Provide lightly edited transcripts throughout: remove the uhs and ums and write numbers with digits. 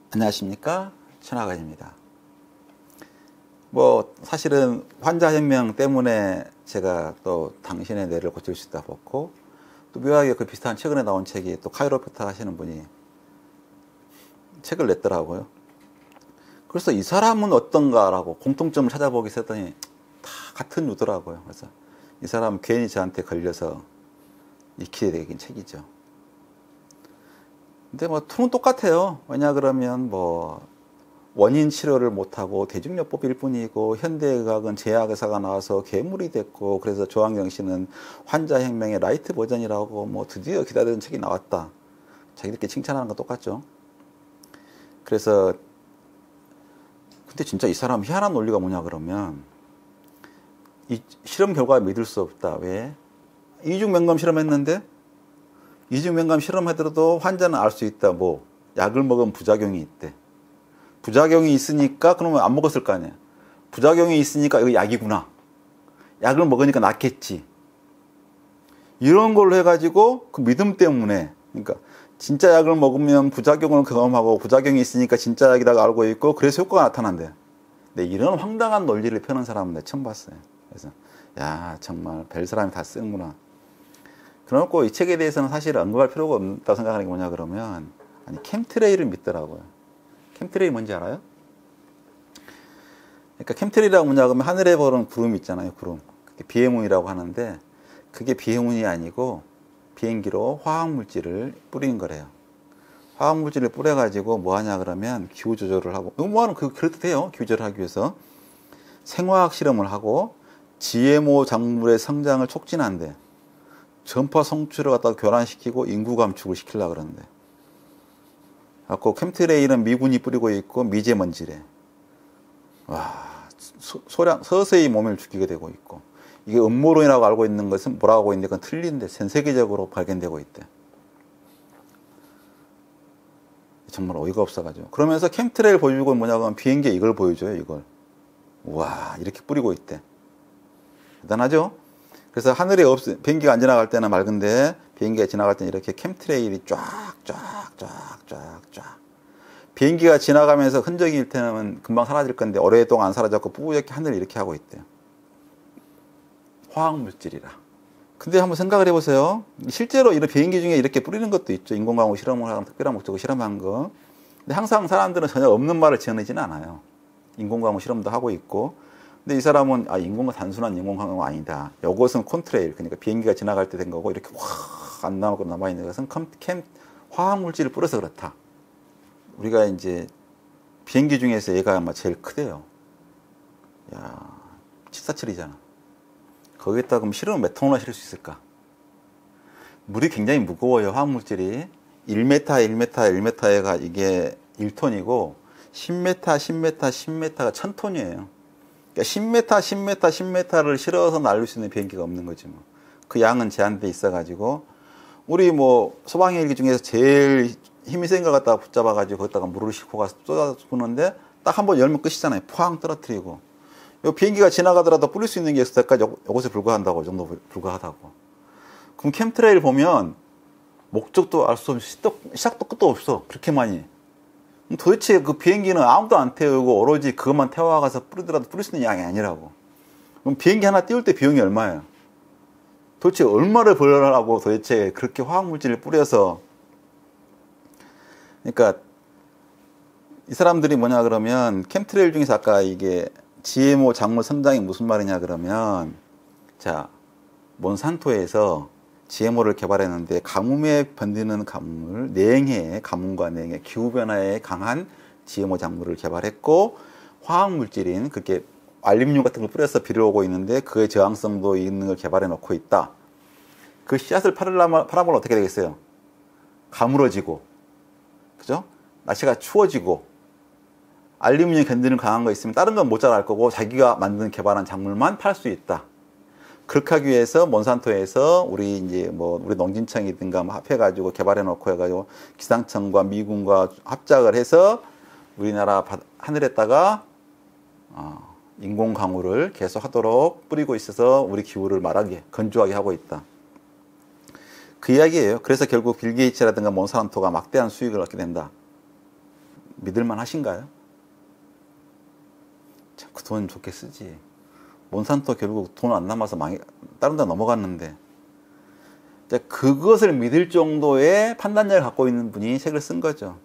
안녕하십니까, 천하관입니다. 사실은 환자혁명 때문에 제가 또 당신의 뇌를 고칠 수 있다 봤고, 또 묘하게 그 비슷한 최근에 나온 책이 또 카이로프라ク하시는 분이 책을 냈더라고요. 그래서 이 사람은 어떤가라고 공통점을 찾아보기 시작했더니 다 같은 유더라고요. 그래서 이 사람은 괜히 저한테 걸려서 익히게 되긴 책이죠. 근데 투는 똑같아요. 왜냐 그러면 원인 치료를 못하고 대중요법일 뿐이고, 현대의학은 제약의사가 나와서 괴물이 됐고, 그래서 조항경 씨는 환자혁명의 라이트 버전이라고 드디어 기다리던 책이 나왔다, 자기들끼리 칭찬하는 건 똑같죠. 그래서 근데 진짜 이 사람 희한한 논리가 뭐냐 그러면, 이 실험 결과 믿을 수 없다. 왜? 이중맹감 실험했는데, 이중맹감 실험하더라도 환자는 알 수 있다. 약을 먹으면 부작용이 있대. 부작용이 있으니까 그러면 안 먹었을 거 아니야. 부작용이 있으니까 이거 약이구나. 약을 먹으니까 낫겠지. 이런 걸로 해가지고 그 믿음 때문에, 그러니까 진짜 약을 먹으면 부작용을 경험하고 부작용이 있으니까 진짜 약이라고 알고 있고, 그래서 효과가 나타난대. 근데 이런 황당한 논리를 펴는 사람은 내가 처음 봤어요. 그래서 야, 정말 별 사람이 다 쓰는구나. 그래놓고 이 책에 대해서는 사실 언급할 필요가 없다고 생각하는 게 뭐냐 그러면, 아니, 캠트레이를 믿더라고요. 캠트레이 뭔지 알아요? 그러니까 캠트레이라고 뭐냐 그러면 하늘에 보는 구름 있잖아요. 구름. 그게 비행운이라고 하는데, 그게 비행운이 아니고 비행기로 화학물질을 뿌리는 거래요. 화학물질을 뿌려가지고 뭐 하냐 그러면 기후 조절을 하고, 그렇듯해요. 기후 조절을 하기 위해서 생화학 실험을 하고 GMO 작물의 성장을 촉진한대. 전파 성취를 갖다가 교란시키고 인구 감축을 시키려고 그러는데, 갖고 캠트레이는 미군이 뿌리고 있고 미제먼지래. 와, 서서히 몸을 죽이게 되고 있고, 이게 음모론이라고 알고 있는 것은 뭐라고 하고 있는데, 그건 틀린데 전 세계적으로 발견되고 있대. 정말 어이가 없어가지고. 그러면서 캠트레이를 보여주고 뭐냐고 하면 비행기에 이걸 보여줘요. 이걸. 와, 이렇게 뿌리고 있대. 대단하죠? 그래서 하늘에 비행기가 안 지나갈 때는 맑은데, 비행기가 지나갈 때는 이렇게 캠트레일이 쫙. 비행기가 지나가면서 흔적일 때는 금방 사라질 건데, 오랫동안 안 사라졌고 뿌옇게 하늘을 이렇게 하고 있대요. 화학물질이라. 근데 한번 생각을 해보세요. 실제로 이런 비행기 중에 이렇게 뿌리는 것도 있죠. 인공광학 실험을 하는 특별한 목적으로 실험한 거. 근데 항상 사람들은 전혀 없는 말을 지어내지는 않아요. 인공광학 실험도 하고 있고. 근데 이 사람은 단순한 인공광학은 아니다. 이것은 콘트레일, 그러니까 비행기가 지나갈 때 된 거고, 이렇게 확 안 남아있는 것은 화학물질을 뿌려서 그렇다. 우리가 이제 비행기 중에서 얘가 아마 제일 크대요. 야, 747이잖아. 거기에다가 그럼 실으면 몇 톤이나 실을 수 있을까? 물이 굉장히 무거워요, 화학물질이. 1m가 이게 1톤이고, 10m가 1000톤이에요. 그러니까 10m를 실어서 날릴 수 있는 비행기가 없는 거지 뭐. 그 양은 제한돼 있어가지고, 우리 소방헬기 중에서 제일 힘이 센 거 갖다가 붙잡아가지고 거기다가 물을 싣고 가서 쏟아부는데, 딱 한 번 열면 끝이잖아요. 포항 떨어뜨리고. 요 비행기가 지나가더라도 뿌릴 수 있는 게 있을 때까지 요것에 불과한다고, 이 정도 불과하다고. 그럼 캠트레일 보면 목적도 알 수 없이 시작도 끝도 없어. 그렇게 많이. 도대체 그 비행기는 아무도 안 태우고 오로지 그것만 태워가서 뿌리더라도 뿌릴 수 있는 양이 아니라고. 그럼 비행기 하나 띄울 때 비용이 얼마예요? 도대체 얼마를 벌려고 도대체 그렇게 화학물질을 뿌려서. 그러니까 이 사람들이 뭐냐 그러면, 캠트레일 중에서 아까 이게 GMO 작물 성장이 무슨 말이냐 그러면, 자, 몬산토에서 GMO를 개발했는데, 가뭄에 견디는 가뭄을, 가뭄과 냉해, 기후변화에 강한 GMO 작물을 개발했고, 화학물질인 그렇게 알림류 같은 걸 뿌려서 비를 오고 있는데, 그의 저항성도 있는 걸 개발해 놓고 있다. 그 씨앗을 팔아보면 어떻게 되겠어요? 가물어지고, 그죠? 날씨가 추워지고, 알루미늄 견디는 강한 거 있으면 다른 건 못 자랄 거고, 자기가 개발한 작물만 팔 수 있다. 그렇게 하기 위해서 몬산토에서 우리 농진청이든가 합해가지고 개발해 놓고 해가지고 기상청과 미군과 합작을 해서 우리나라 하늘에다가 인공강우를 계속 하도록 뿌리고 있어서 우리 기후를 건조하게 하고 있다. 그 이야기예요. 그래서 결국 빌 게이츠라든가 몬산토가 막대한 수익을 얻게 된다. 믿을만 하신가요? 그 돈 좋게 쓰지. 몬산토 결국 돈 안 남아서 다른 데 넘어갔는데, 그것을 믿을 정도의 판단력을 갖고 있는 분이 책을 쓴 거죠.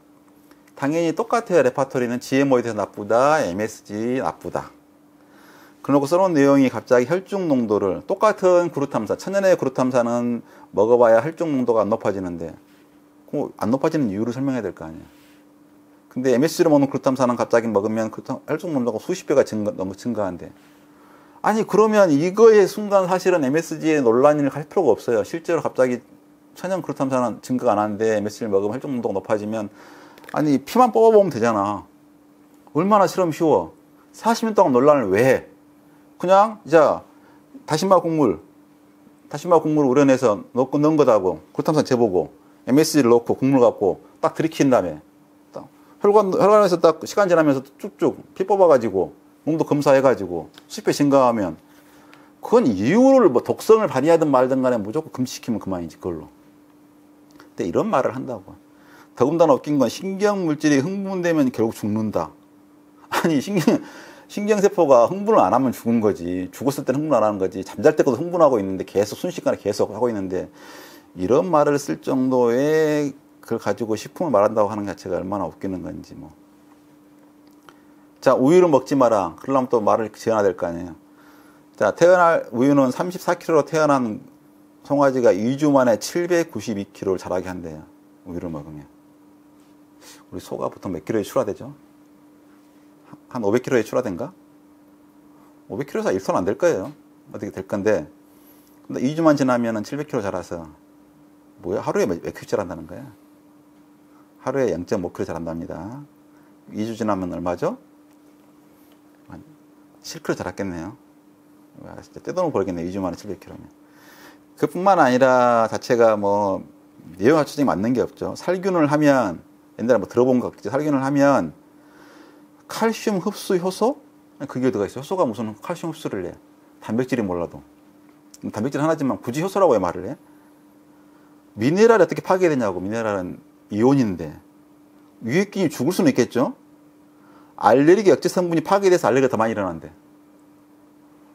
당연히 똑같아요. 레파토리는 GMO에 대해서 나쁘다, MSG 나쁘다. 그러고 써놓은 내용이 갑자기 혈중 농도를, 똑같은 그루탐산, 천연의 그루탐산은 먹어봐야 혈중 농도가 안 높아지는데, 안 높아지는 이유를 설명해야 될 거 아니에요. 근데 MSG로 먹는 그루탐산은 갑자기 먹으면 혈중 농도가 수십 배가 너무 증가한대. 아니, 그러면 이거의 순간 사실은 MSG에 논란을 할 필요가 없어요. 실제로 갑자기 천연 그루탐산은 증가가 안 하는데 MSG를 먹으면 혈중 농도가 높아지면, 아니, 피만 뽑아보면 되잖아. 얼마나 실험 쉬워. 40년 동안 논란을 왜 해? 그냥, 자, 다시마 국물 우려내서 넣은 거다고, 그루탐산 재보고, MSG를 넣고 국물 갖고 딱 들이킨 다음에, 혈관에서 딱 시간 지나면서 쭉쭉 피 뽑아가지고, 농도 검사해가지고, 수십 배 증가하면, 그건 이유를 뭐 독성을 발휘하든 말든 간에 무조건 금지시키면 그만이지, 그걸로. 근데 이런 말을 한다고. 더군다나 웃긴 건 신경물질이 흥분되면 결국 죽는다. 아니, 신경세포가 흥분을 안 하면 죽은 거지. 죽었을 때는 흥분 안 하는 거지. 잠잘 때도 흥분하고 있는데 계속 순식간에 계속 하고 있는데, 이런 말을 쓸 정도의 그걸 가지고 식품을 말한다고 하는 자체가 얼마나 웃기는 건지 뭐. 자, 우유를 먹지 마라. 그러려면 또 말을 지어야 될 거 아니에요. 자, 우유는 34kg로 태어난 송아지가 2주 만에 792kg를 자라게 한대요. 우유를 먹으면. 우리 소가 보통 몇 킬로에 출하되죠? 한 500kg에 출하된가? 500kg에서 1톤 안 될 거예요. 어떻게 될 건데. 근데 2주만 지나면은 700kg 자라서, 뭐야? 하루에 몇 킬로 자란다는 거야? 하루에 0.5kg 자란답니다. 2주 지나면 얼마죠? 7kg 자랐겠네요. 진짜 떼돈을 벌겠네. 2주 만에 700kg면. 그뿐만 아니라 자체가 뭐, 내용 갖추증이 맞는 게 없죠. 살균을 하면, 옛날에 뭐 들어본 거 같겠지. 살균을 하면, 칼슘 흡수 효소? 그게 들어가 있어요. 효소가 무슨 칼슘 흡수를 해. 단백질이 몰라도. 단백질 하나지만 굳이 효소라고 왜 말을 해? 미네랄이 어떻게 파괴되냐고. 미네랄은 이온인데. 유익균이 죽을 수는 있겠죠? 알레르기 억제 성분이 파괴돼서 알레르기가 더 많이 일어난대.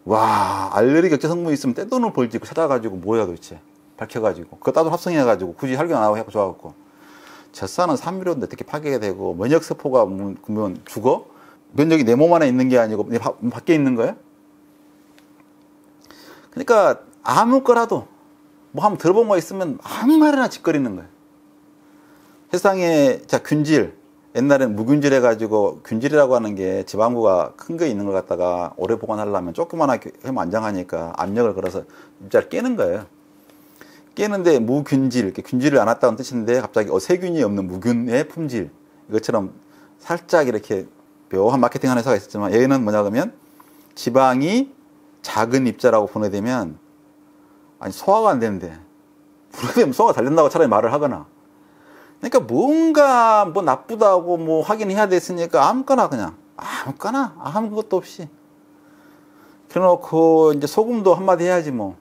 와, 알레르기 억제 성분이 있으면 떼돈을 벌지. 찾아가지고 뭐야 도대체. 밝혀가지고. 그거 따로 합성해가지고 굳이 활용 안 하고 해서 좋아갖고. 젖산은 삼미로인데 어떻게 파괴가 되고, 면역세포가 그러면 죽어? 면역이 내 몸 안에 있는 게 아니고 내 밖에 있는 거야? 그러니까 아무거라도 뭐 한번 들어본 거 있으면 아무 말이나 짓거리는 거야. 세상에, 자, 균질. 옛날엔 무균질 해가지고, 균질이라고 하는 게 지방부가 큰 게 있는 걸 갖다가 오래 보관하려면 조그만하게 하면 안정하니까 압력을 걸어서 입자를 깨는 거예요. 깨는데 무균질, 이렇게 균질을 안 했다는 뜻인데 갑자기 세균이 없는 무균의 품질. 이것처럼 살짝 이렇게 묘한 마케팅 하는 회사가 있었지만, 얘는 뭐냐 그러면 지방이 작은 입자라고 보내되면, 아니, 소화가 안 되는데, 부르면 소화가 잘 된다고 차라리 말을 하거나. 그러니까 뭔가 뭐 나쁘다고 뭐 확인해야 됐으니까 아무거나 그냥, 아무거나, 아무것도 없이. 그래놓고 이제 소금도 한마디 해야지 뭐.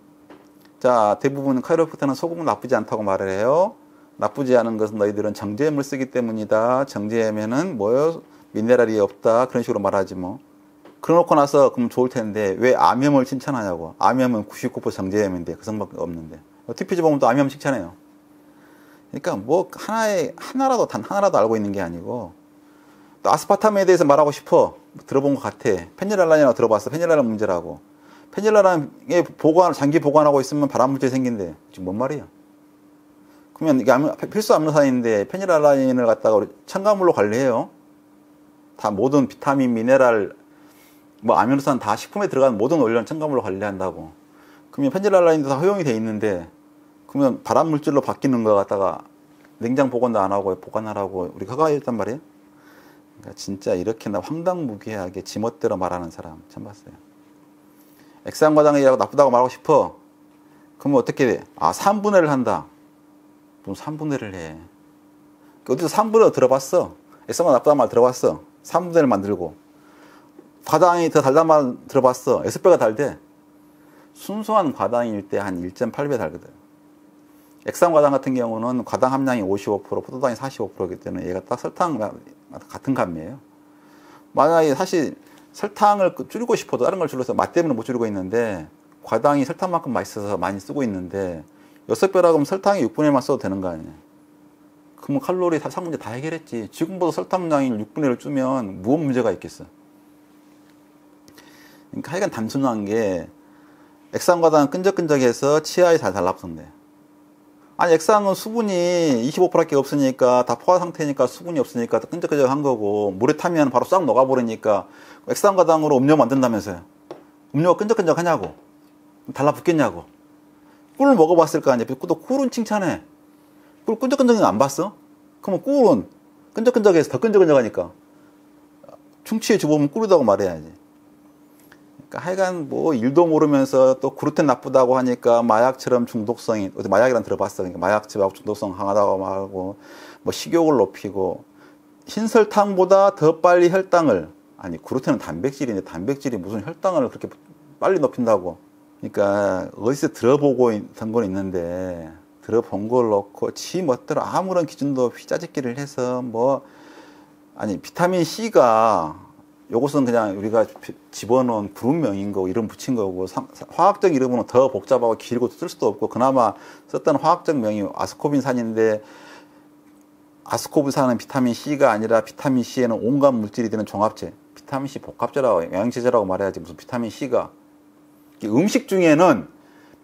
자, 대부분 카이로프트는 소금은 나쁘지 않다고 말을 해요. 나쁘지 않은 것은 너희들은 정제염을 쓰기 때문이다. 정제염에는 뭐요? 미네랄이 없다. 그런 식으로 말하지 뭐. 그러놓고 나서 그럼 좋을 텐데 왜 암염을 칭찬하냐고. 암염은 99% 정제염인데 그 성분밖에 없는데. TPG 보면 또 암염 칭찬해요. 그러니까 뭐 하나라도 단 하나라도 알고 있는 게 아니고. 또 아스파탐에 대해서 말하고 싶어. 들어본 것 같아. 페닐알란이라고 들어봤어. 페닐알란 문제라고. 페닐알란에 장기 보관하고 있으면 발암물질이 생긴대. 지금 뭔 말이야? 그러면 이게 필수 아미노산인데 페닐알란을 갖다가 우리 첨가물로 관리해요. 다 모든 비타민, 미네랄, 뭐 아미노산 다 식품에 들어가는 모든 원료는 첨가물로 관리한다고. 그러면 페닐알란도 다 허용이 돼 있는데, 그러면 발암물질로 바뀌는 거 갖다가 냉장 보관도 안 하고 보관하라고 우리 허가했단 말이에요. 그러니까 진짜 이렇게나 황당무계하게 지멋대로 말하는 사람 처음 봤어요. 액상과당이라고 나쁘다고 말하고 싶어. 그러면 어떻게 돼? 3분해를 한다. 좀 3분해를 해. 어디서 3분해를 들어봤어? 액상과 나쁘다는 말 들어봤어. 3분해를 만들고. 과당이 더 달다는 말 들어봤어. S배가 달대. 순수한 과당일 때 한 1.8배 달거든. 액상과당 같은 경우는 과당 함량이 55%, 포도당이 45%이기 때문에 얘가 딱 설탕 같은 감이에요. 만약에 사실 설탕을 줄이고 싶어도 다른 걸 줄여서 맛 때문에 못 줄이고 있는데 과당이 설탕만큼 맛있어서 많이 쓰고 있는데 6배라고 하면 설탕이 6분의 1만 써도 되는 거 아니에요. 그러면 칼로리 상 문제 다 해결했지. 지금보다 설탕량이 6분의 1을 주면 무슨 문제가 있겠어. 그러니까 하여간 단순한 게 액상과당은 끈적끈적해서 치아에 잘 달라붙는데, 아니 액상은 수분이 25%밖에 없으니까 다 포화 상태니까 수분이 없으니까 끈적끈적한 거고, 물에 타면 바로 싹 녹아버리니까 액상과당으로 음료 만든다면서요. 음료가 끈적끈적하냐고, 달라붙겠냐고. 꿀을 먹어봤을 거 아니야. 또 꿀은 칭찬해. 꿀 끈적끈적한 거 안 봤어? 그러면 꿀은 끈적끈적해서 더 끈적끈적하니까 충치에 주보면 꿀이라고 말해야지. 그러니까 하여간 뭐 일도 모르면서 또 글루텐 나쁘다고 하니까 마약처럼 중독성이, 마약이란 들어봤어. 그러니까 마약처럼 중독성 강하다고 말하고, 뭐 식욕을 높이고, 흰설탕보다 더 빨리 혈당을, 아니 글루텐은 단백질인데 단백질이 무슨 혈당을 그렇게 빨리 높인다고. 그러니까 어디서 들어보고 있던 건 있는데, 들어본 걸 놓고 지 멋대로 아무런 기준도 없이 짜집기를 해서 뭐, 아니 비타민 C가 요것은 그냥 우리가 집어넣은 그룹명인 거고 이름 붙인 거고, 화학적 이름은 더 복잡하고 길고 쓸 수도 없고, 그나마 썼던 화학적 명이 아스코빈산인데, 아스코빈산은 비타민 C가 아니라 비타민 C에는 온갖 물질이 되는 종합제, 비타민 C 복합제라고, 영양제라고 말해야지 무슨 비타민 C가. 음식 중에는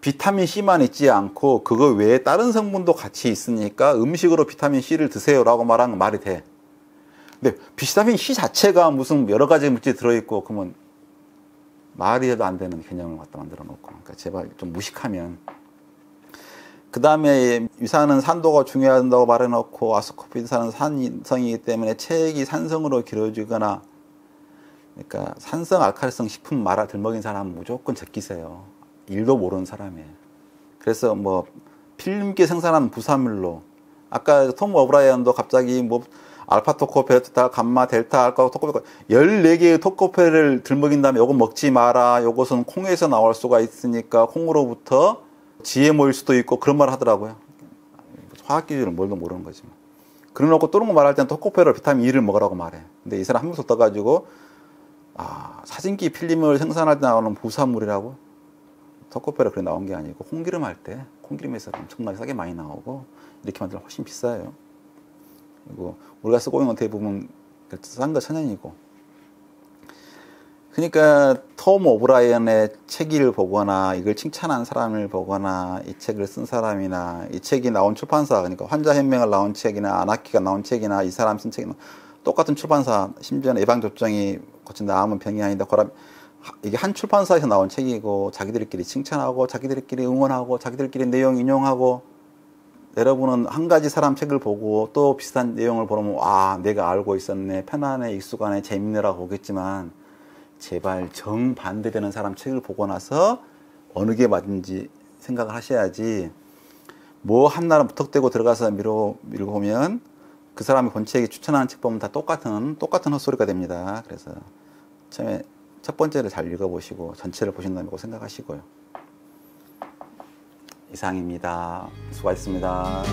비타민 C만 있지 않고 그거 외에 다른 성분도 같이 있으니까 음식으로 비타민 C를 드세요라고 말하는 건 말이 돼. 근데 비타민 C 자체가 무슨 여러 가지 물질이 들어있고, 그러면 말이 해도 안 되는 개념을 갖다 만들어 놓고. 그러니까 제발 좀 무식하면. 그 다음에 위산은 산도가 중요하다고 말해놓고, 아스코빈산은 산성이기 때문에 체액이 산성으로 길어지거나, 그러니까 산성 알칼리성 식품 말아 들먹인 사람은 무조건 적기세요. 일도 모르는 사람이에요. 그래서 뭐 필름기 생산하는 부산물로, 아까 톰 오브라이언도 갑자기 뭐 알파 토코, 베타, 감마, 델타, 알파 토코, 14개의 토코페를 들먹인 다음에 요거 먹지 마라, 요것은 콩에서 나올 수가 있으니까 콩으로부터 GMO일 수도 있고, 그런 말 하더라고요. 화학 기준을 뭘도 모르는 거지. 그래 놓고 또 그런 거 말할 때는 토코페를 비타민 E를 먹으라고 말해. 근데 이 사람 한 번씩 떠가지고, 사진기 필름을 생산할 때 나오는 부산물이라고? 토코페를 그래 나온 게 아니고, 콩기름 할 때 콩기름에서 엄청나게 싸게 많이 나오고, 이렇게 만들면 훨씬 비싸요. 그리고 우리가 쓰고 있는 건 대부분 싼 거 천연이고. 그러니까 톰 오브라이언의 책을 보거나, 이걸 칭찬한 사람을 보거나, 이 책을 쓴 사람이나, 이 책이 나온 출판사, 그러니까 환자혁명을 나온 책이나 아나키가 나온 책이나 이 사람 쓴 책이나 똑같은 출판사, 심지어는 예방접종이 고친 남은 병이 아니다, 이게 한 출판사에서 나온 책이고, 자기들끼리 칭찬하고, 자기들끼리 응원하고, 자기들끼리 내용 인용하고, 여러분은 한 가지 사람 책을 보고 또 비슷한 내용을 보면, 내가 알고 있었네, 편안해, 익숙하네, 재밌네라고 보겠지만, 제발 정반대되는 사람 책을 보고 나서 어느 게 맞은지 생각을 하셔야지, 뭐 한나라 무턱대고 들어가서 밀고 보면 그 사람이 본 책이 추천하는 책 보면 다 똑같은 헛소리가 됩니다. 그래서 처음에 첫 번째를 잘 읽어보시고 전체를 보신다고 생각하시고요. 이상입니다. 수고하셨습니다.